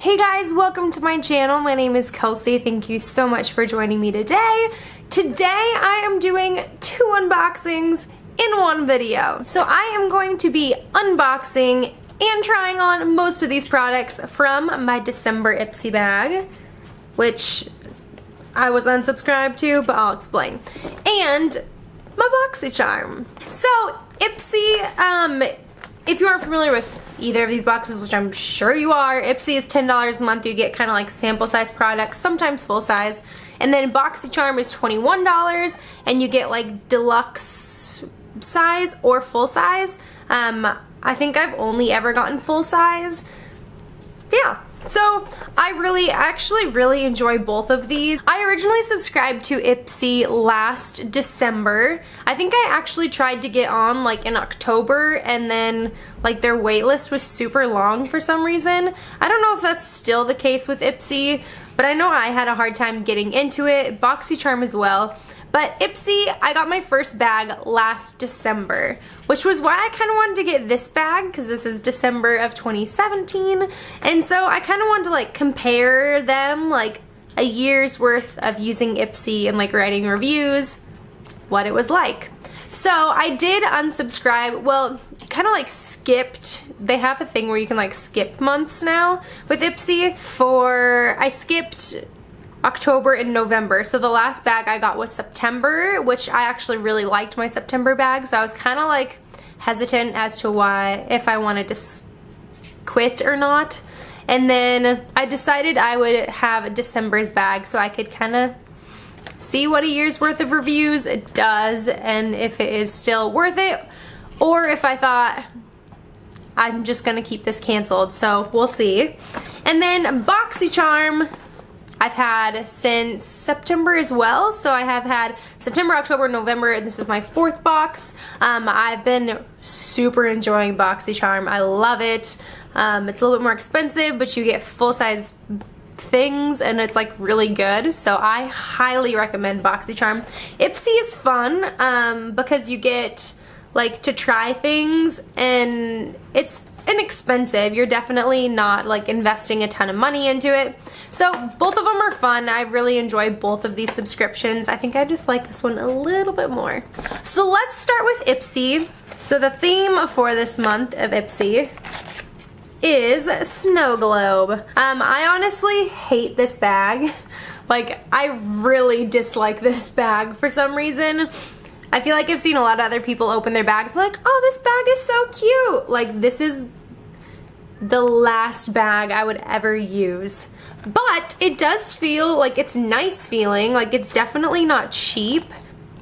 Hey guys, welcome to my channel. My name is Kelsey. Thank you so much for joining me today. Today I am doing 2 unboxings in one video. So I am going to be unboxing and trying on most of these products from my December Ipsy bag, which I was unsubscribed to, but I'll explain. And my Boxycharm. So Ipsy, if you aren't familiar with either of these boxes, which I'm sure you are, Ipsy is $10 a month. You get kind of like sample size products, sometimes full size. And then Boxycharm is $21 and you get like deluxe size or full size. I think I've only ever gotten full size. Yeah. So I actually really enjoy both of these. I originally subscribed to Ipsy last December. I think I actually tried to get on like in October, and then like their wait list was super long for some reason. I don't know if that's still the case with Ipsy, but I know I had a hard time getting into it. Boxycharm as well. But Ipsy, I got my first bag last December, which was why I kind of wanted to get this bag, because this is December of 2017. And so I kind of wanted to like compare them, like a year's worth of using Ipsy and like writing reviews, what it was like. So I did unsubscribe, well, kind of like skipped. They have a thing where you can like skip months now with Ipsy. I skipped October and November. So the last bag I got was September, which I actually really liked my September bag. So I was kind of like hesitant as to if I wanted to quit or not. And then I decided I would have December's bag so I could kind of see what a year's worth of reviews it does and if it is still worth it, or if I thought I'm just gonna keep this canceled. So we'll see. And then Boxycharm I've had since September as well. So I have had September, October, November, and this is my 4th box. I've been super enjoying Boxycharm. I love it. It's a little bit more expensive, but you get full-size things and it's like really good. So I highly recommend Boxycharm. Ipsy is fun because you get like to try things, and it's inexpensive. You're definitely not like investing a ton of money into it. So both of them are fun. I really enjoy both of these subscriptions. I think I just like this one a little bit more. So let's start with Ipsy. So the theme for this month of Ipsy is snow globe. I honestly hate this bag. Like, I really dislike this bag for some reason. I feel like I've seen a lot of other people open their bags like, oh, this bag is so cute. Like, this is the last bag I would ever use. But it does feel like it's nice feeling. Like, it's definitely not cheap.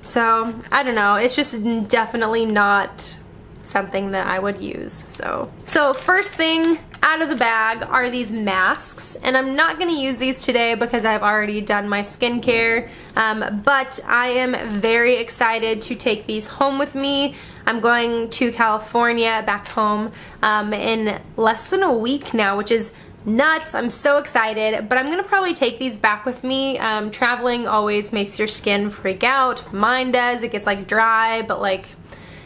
So, I don't know. It's just definitely not something that I would use. So first thing out of the bag are these masks, and I'm not going to use these today because I've already done my skincare, but I am very excited to take these home with me. I'm going to California, back home, in less than a week now, which is nuts. I'm so excited, but I'm gonna probably take these back with me. Traveling always makes your skin freak out. Mine does. It gets like dry, but like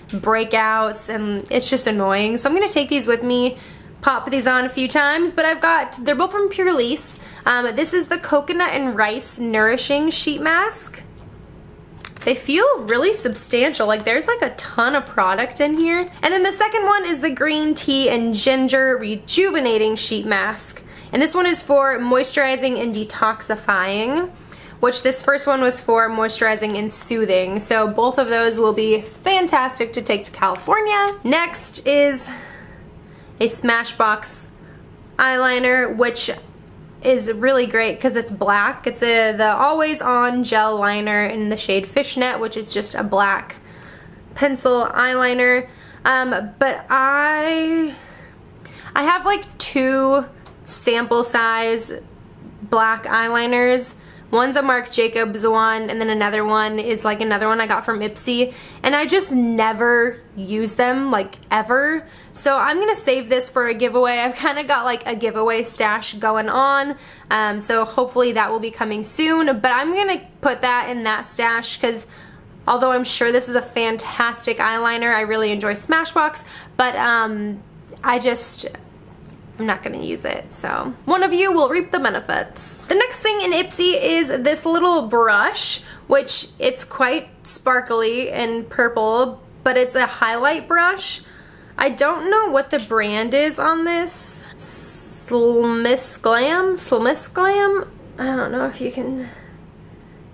breakouts, and it's just annoying. So I'm gonna take these with me, pop these on a few times, but they're both from Pure Lease. This is the coconut and rice nourishing sheet mask. They feel really substantial, like there's like a ton of product in here. And then the second one is the green tea and ginger rejuvenating sheet mask. And this one is for moisturizing and detoxifying, which this first one was for moisturizing and soothing. So both of those will be fantastic to take to California. Next is a Smashbox eyeliner, which is really great because it's black. It's the Always On Gel Liner in the shade Fishnet, which is just a black pencil eyeliner. But I have like 2 sample size black eyeliners. One's a Marc Jacobs one, and then another one is like another one I got from Ipsy, and I just never use them, like ever. So I'm gonna save this for a giveaway. I've kind of got like a giveaway stash going on, so hopefully that will be coming soon, but I'm gonna put that in that stash because although I'm sure this is a fantastic eyeliner, I really enjoy Smashbox, but I'm I'm not gonna use it, so one of you will reap the benefits. The next thing in Ipsy is this little brush, which it's quite sparkly and purple, but it's a highlight brush. I don't know what the brand is on this. Slimisglam? I don't know if you can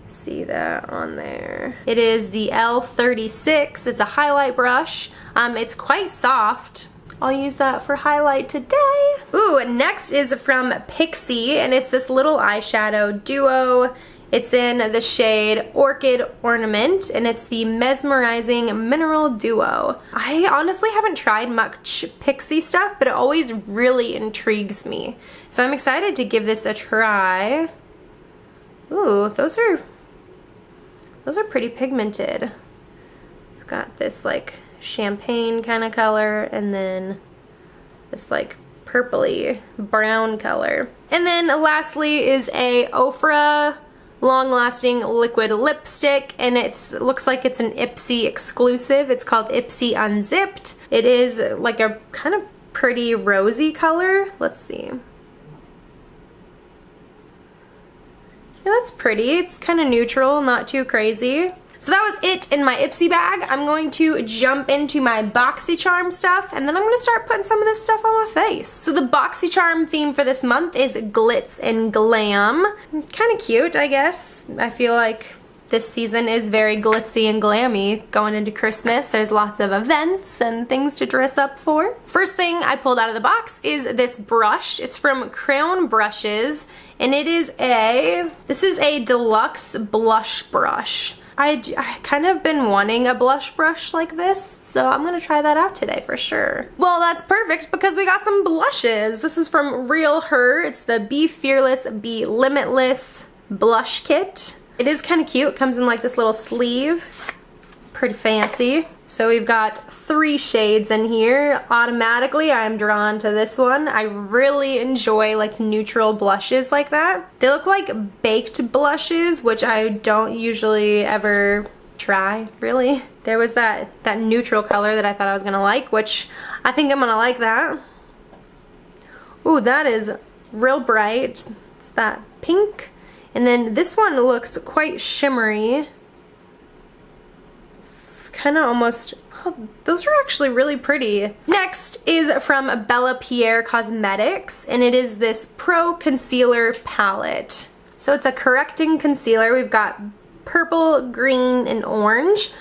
see that on there. It is the L36. It's a highlight brush. It's quite soft. I'll use that for highlight today. Ooh, next is from Pixi, and it's this little eyeshadow duo. It's in the shade Orchid Ornament, and it's the Mesmerizing Mineral Duo. I honestly haven't tried much Pixi stuff, but it always really intrigues me. So I'm excited to give this a try. Ooh, those are pretty pigmented. We've got this like champagne kind of color, and then this like purpley brown color. And then lastly is a Ofra long-lasting liquid lipstick, and it looks like it's an Ipsy exclusive. It's called Ipsy Unzipped. It is like a kind of pretty rosy color. Let's see. Yeah, that's pretty. It's kind of neutral, not too crazy. So that was it in my Ipsy bag. I'm going to jump into my Boxycharm stuff, and then I'm gonna start putting some of this stuff on my face. So the Boxycharm theme for this month is glitz and glam. Kind of cute, I guess. I feel like this season is very glitzy and glammy. Going into Christmas, there's lots of events and things to dress up for. First thing I pulled out of the box is this brush. It's from Crown Brushes, and this is a deluxe blush brush. I kind of been wanting a blush brush like this, so I'm gonna try that out today for sure. Well, that's perfect because we got some blushes. This is from Real Her. It's the Be Fearless, Be Limitless blush kit. It is kind of cute. It comes in like this little sleeve. Pretty fancy. So we've got 3 shades in here. Automatically, I'm drawn to this one. I really enjoy like neutral blushes like that. They look like baked blushes, which I don't usually ever try, really. There was that neutral color that I thought I was gonna like, which I think I'm gonna like that. Ooh, that is real bright. It's that pink. And then this one looks quite shimmery. Kind of almost, oh, those are actually really pretty. Next is from Bella Pierre Cosmetics, and it is this Pro Concealer Palette. So it's a correcting concealer. We've got purple, green, and orange.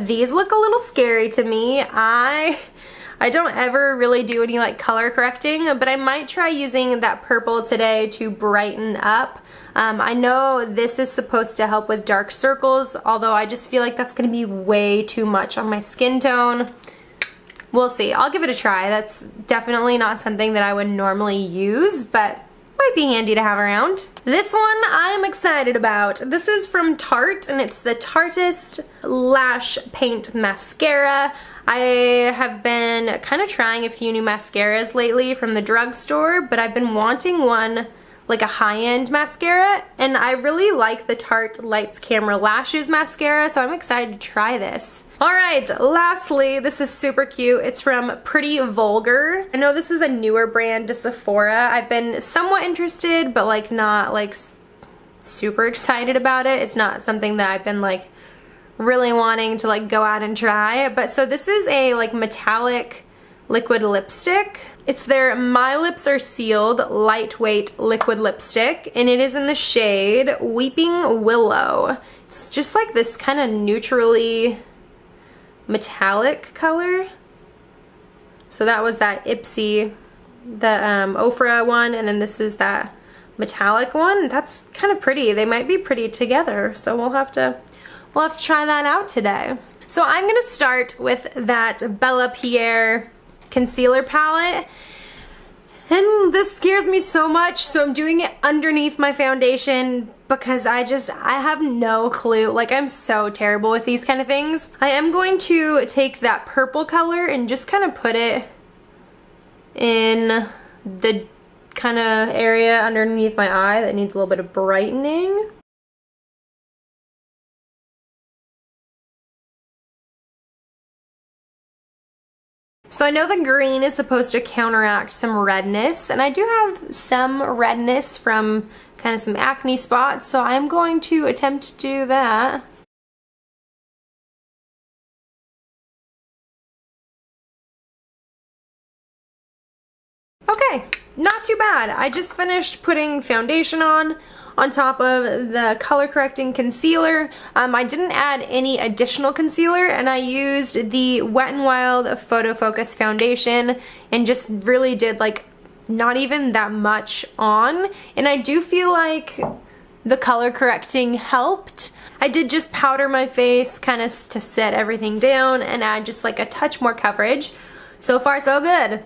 These look a little scary to me. I don't ever really do any like color correcting, but I might try using that purple today to brighten up. I know this is supposed to help with dark circles, although I just feel like that's gonna be way too much on my skin tone. We'll see. I'll give it a try. That's definitely not something that I would normally use, but might be handy to have around. This one I'm excited about. This is from Tarte, and it's the Tarteist Lash Paint Mascara. I have been kind of trying a few new mascaras lately from the drugstore, but I've been wanting one like a high-end mascara, and I really like the Tarte Lights Camera Lashes mascara, so I'm excited to try this. Alright, lastly, this is super cute. It's from Pretty Vulgar. I know this is a newer brand to Sephora. I've been somewhat interested, but like not like super excited about it. It's not something that I've been like really wanting to like go out and try. But so this is a like metallic liquid lipstick. It's their My Lips Are Sealed lightweight liquid lipstick, and it is in the shade Weeping Willow. It's just like this kind of neutrally metallic color. So that was that Ipsy, the Ofra one, and then this is that metallic one. That's kind of pretty. They might be pretty together, so we'll have to try that out today. So I'm gonna start with that Bella Pierre concealer palette, and this scares me so much, so I'm doing it underneath my foundation because I have no clue. Like, I'm so terrible with these kind of things. I am going to take that purple color and just kind of put it in the kind of area underneath my eye that needs a little bit of brightening. So I know the green is supposed to counteract some redness, and I do have some redness from kind of some acne spots, so I'm going to attempt to do that. Okay, not too bad. I just finished putting foundation on top of the color correcting concealer. I didn't add any additional concealer, and I used the Wet n Wild Photo Focus foundation and just really did like not even that much on, and I do feel like the color correcting helped. I did just powder my face kind of to set everything down and add just like a touch more coverage. So far so good.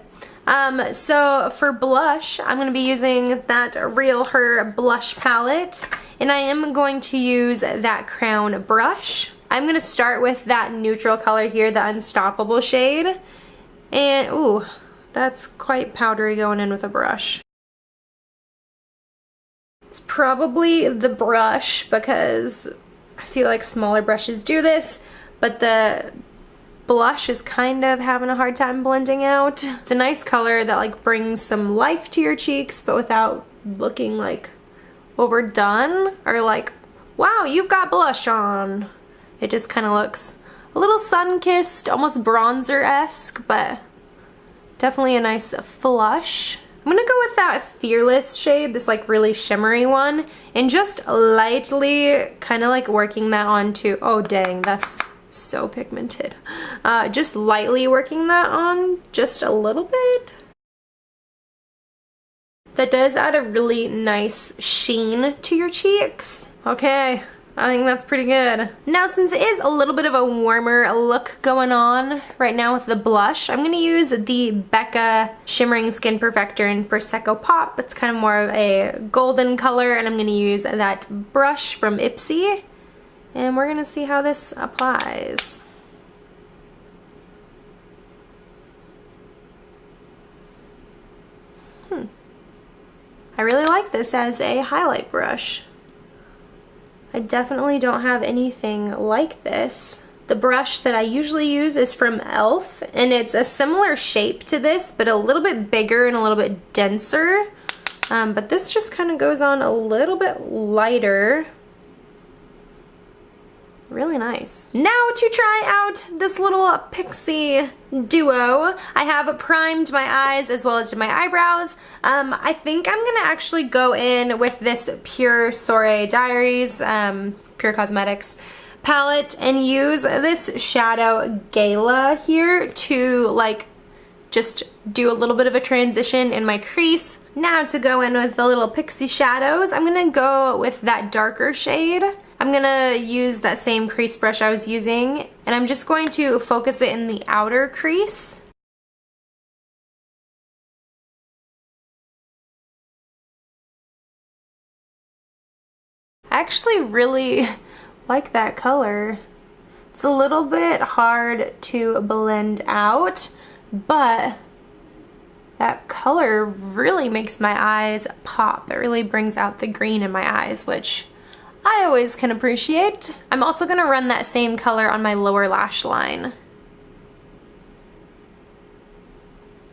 So for blush, I'm going to be using that Real Her blush palette, and I am going to use that Crown brush. I'm going to start with that neutral color here, the Unstoppable shade, and ooh, that's quite powdery going in with a brush. It's probably the brush because I feel like smaller brushes do this, but the blush is kind of having a hard time blending out. It's a nice color that like brings some life to your cheeks, but without looking like overdone or like, wow, you've got blush on. It just kind of looks a little sun-kissed, almost bronzer-esque, but definitely a nice flush. I'm gonna go with that Fearless shade, this like really shimmery one, and just lightly kind of like working that onto, oh dang, that's so pigmented. Just lightly working that on just a little bit. That does add a really nice sheen to your cheeks. Okay, I think that's pretty good. Now, since it is a little bit of a warmer look going on right now with the blush, I'm gonna use the Becca Shimmering Skin Perfector in Prosecco Pop. It's kind of more of a golden color, and I'm gonna use that brush from Ipsy. And we're gonna see how this applies. I really like this as a highlight brush. I definitely don't have anything like this. The brush that I usually use is from e.l.f. and it's a similar shape to this, but a little bit bigger and a little bit denser. But this just kind of goes on a little bit lighter. Really nice. Now to try out this little pixie duo, I have primed my eyes as well as my eyebrows. I think I'm gonna actually go in with this Pure Soiree Diaries, Pure Cosmetics palette, and use this shadow Gala here to like just do a little bit of a transition in my crease. Now to go in with the little pixie shadows, I'm gonna go with that darker shade. I'm gonna use that same crease brush I was using, and I'm just going to focus it in the outer crease. I actually really like that color. It's a little bit hard to blend out, but that color really makes my eyes pop. It really brings out the green in my eyes, which I always can appreciate. I'm also gonna run that same color on my lower lash line.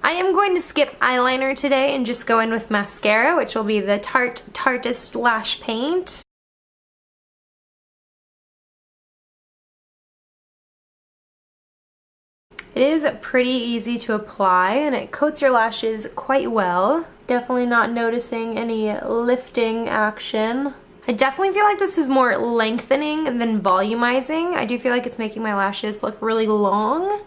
I am going to skip eyeliner today and just go in with mascara, which will be the Tarteist Lash Paint. It is pretty easy to apply and it coats your lashes quite well. Definitely not noticing any lifting action. I definitely feel like this is more lengthening than volumizing. I do feel like it's making my lashes look really long,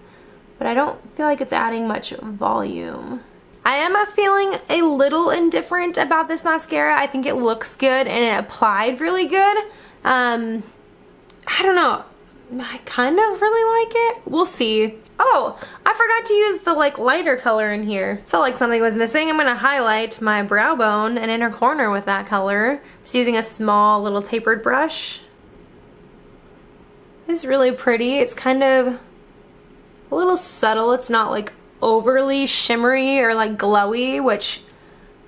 but I don't feel like it's adding much volume. I am feeling a little indifferent about this mascara. I think it looks good and it applied really good. I don't know. I kind of really like it. We'll see. Oh, I forgot to use the like lighter color in here. Felt like something was missing. I'm gonna highlight my brow bone and inner corner with that color. Just using a small little tapered brush. It's really pretty. It's kind of a little subtle. It's not like overly shimmery or like glowy, which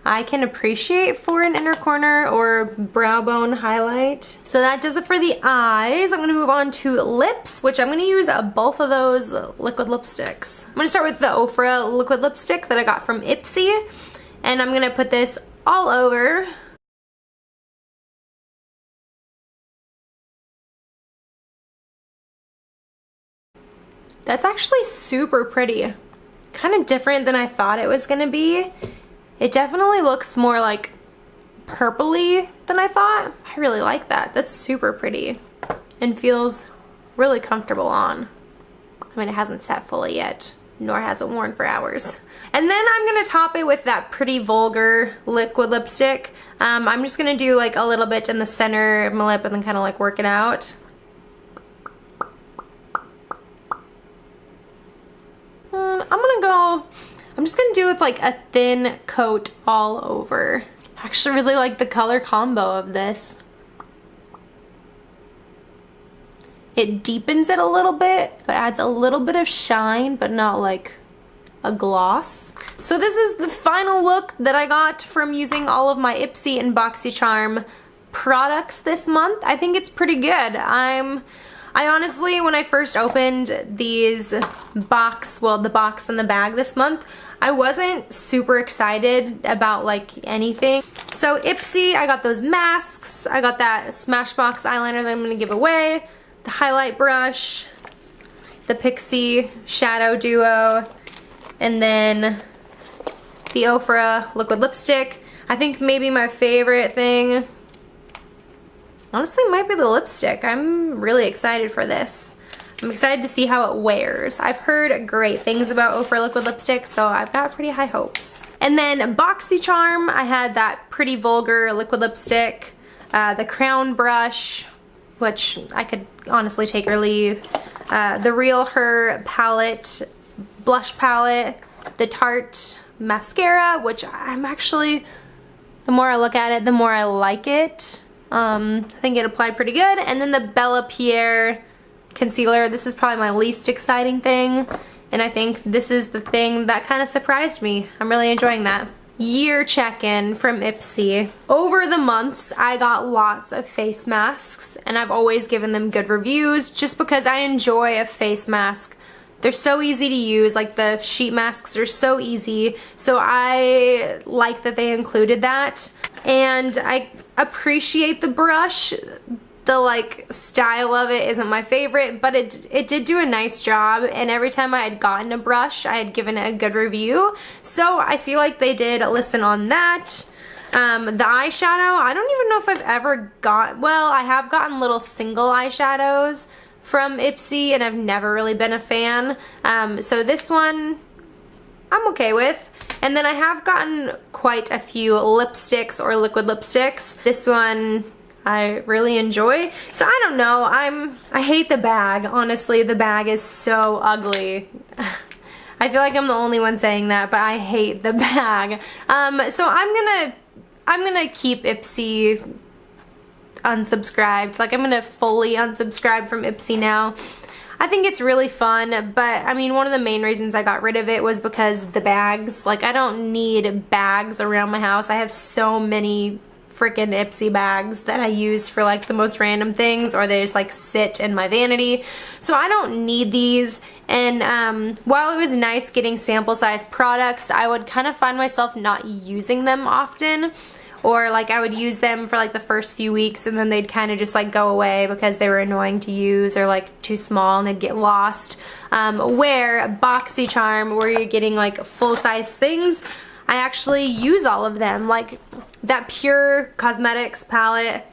I can appreciate for an inner corner or brow bone highlight. So that does it for the eyes. I'm gonna move on to lips, which I'm gonna use both of those liquid lipsticks. I'm gonna start with the Ofra liquid lipstick that I got from Ipsy, and I'm gonna put this all over. That's actually super pretty. Kind of different than I thought it was gonna be. It definitely looks more like purpley than I thought. I really like that. That's super pretty and feels really comfortable on. I mean, it hasn't set fully yet, nor has it worn for hours. And then I'm gonna top it with that Pretty Vulgar liquid lipstick. I'm just gonna do like a little bit in the center of my lip and then kind of like work it out. I'm just gonna do with like a thin coat all over. I actually really like the color combo of this. It deepens it a little bit, but adds a little bit of shine, but not like a gloss. So this is the final look that I got from using all of my Ipsy and Boxycharm products this month. I think it's pretty good. I honestly, when I first opened these the box and the bag this month, I wasn't super excited about like anything. So Ipsy, I got those masks, I got that Smashbox eyeliner that I'm gonna give away, the highlight brush, the Pixie Shadow Duo, and then the Ofra liquid lipstick. I think maybe my favorite thing, honestly, might be the lipstick. I'm really excited for this. I'm excited to see how it wears. I've heard great things about Ofra liquid lipstick, so I've got pretty high hopes. And then Boxycharm, I had that Pretty Vulgar liquid lipstick, the Crown brush, which I could honestly take or leave, the Real Her palette, blush palette, the Tarte mascara, which I'm actually, the more I look at it, the more I like it. I think it applied pretty good. And then the Bella Pierre concealer. This is probably my least exciting thing, and I think this is the thing that kind of surprised me. I'm really enjoying that. Year check-in from Ipsy. Over the months, I got lots of face masks, and I've always given them good reviews just because I enjoy a face mask. They're so easy to use, like the sheet masks are so easy, so I like that they included that. And I appreciate the brush. The like style of it isn't my favorite, but it did do a nice job, and every time I had gotten a brush, I had given it a good review. So I feel like they did listen on that. The eyeshadow, I don't even know if I've ever I have gotten little single eyeshadows from Ipsy, and I've never really been a fan. So this one, I'm okay with. And then I have gotten quite a few lipsticks or liquid lipsticks. This one I really enjoy. So I don't know, I hate the bag. Honestly, the bag is so ugly. I feel like I'm the only one saying that, but I hate the bag. So I'm gonna keep Ipsy unsubscribed. Like, I'm gonna fully unsubscribe from Ipsy now. I think it's really fun, but I mean, one of the main reasons I got rid of it was because the bags. Like, I don't need bags around my house. I have so many freaking Ipsy bags that I use for like the most random things, or they just like sit in my vanity. So I don't need these. And while it was nice getting sample size products, I would kind of find myself not using them often. Or like I would use them for like the first few weeks, and then they'd kind of just like go away because they were annoying to use or like too small and they'd get lost. Where Boxycharm, where you're getting like full-size things, I actually use all of them. Like that Pure Cosmetics palette,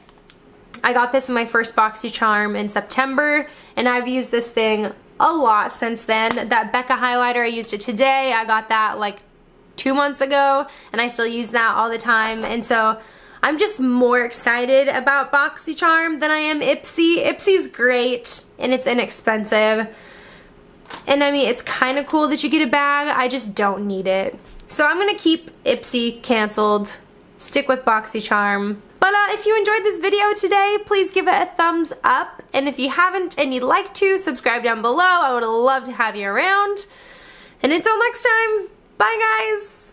I got this in my first Boxycharm in September, and I've used this thing a lot since then. That Becca highlighter, I used it today. I got that like 2 months ago, and I still use that all the time. And so I'm just more excited about Boxycharm than I am Ipsy. Ipsy's great, and it's inexpensive. And I mean, it's kind of cool that you get a bag. I just don't need it. So I'm gonna keep Ipsy canceled, stick with Boxycharm. But if you enjoyed this video today, please give it a thumbs up. And if you haven't and you'd like to, subscribe down below. I would love to have you around. And until next time, bye guys!